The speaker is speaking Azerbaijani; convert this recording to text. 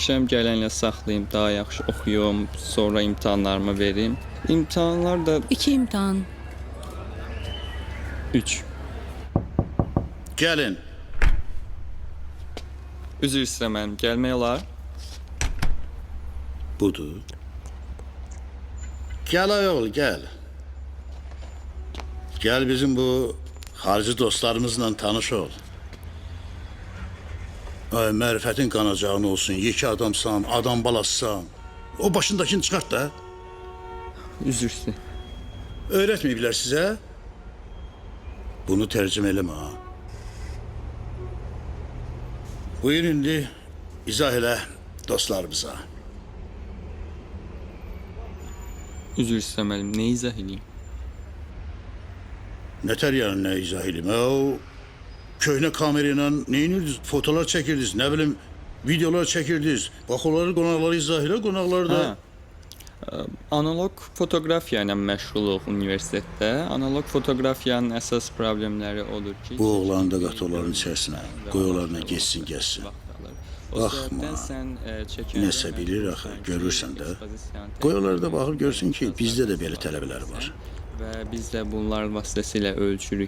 fikirləşirəm gələnlə saxlayım, daha yaxşı oxuyum, sonra imtahanlarımı verim. İmtahanlar da 2 imtahan. 3. Gəlin. Üzr istəyirəm, gəlmək olar? Budur. Gəl ay oğul, gəl. Gəl bizim bu xarici dostlarımızla tanış ol. Ay, mərifətin qanacağın olsun, yekə adamsan, adam balasısan. O başındakini çıxart da. Üzr istəyirəm. Öyrətməyiblər sizə? Bunu tərcümə eləmə ha. Buyur indi, izah elə dostlarımıza. Üzr istəməliyim, nə izah edeyim? Nətər yəni nə izah eləyim? O köhnə kamerayla neyinirdiniz? Fotolar çəkirdiniz, nə bilim, videolar çəkirdiniz. Bax, onları qonaqları izah elə, qonaqları da... Analog fotoqrafiya ilə məşğuluq universitetdə. Analog fotoqrafiyanın əsas problemləri odur ki... Bu oğlanı da qat onların içərisinə, qoy onlarla geçsin, gəlsin. Baxma, nəsə bilir axı, görürsən də. Qoy onları da baxıb görsün ki, bizdə də belə tələbələr var. Və biz də bunlar vasitəsilə ölçürük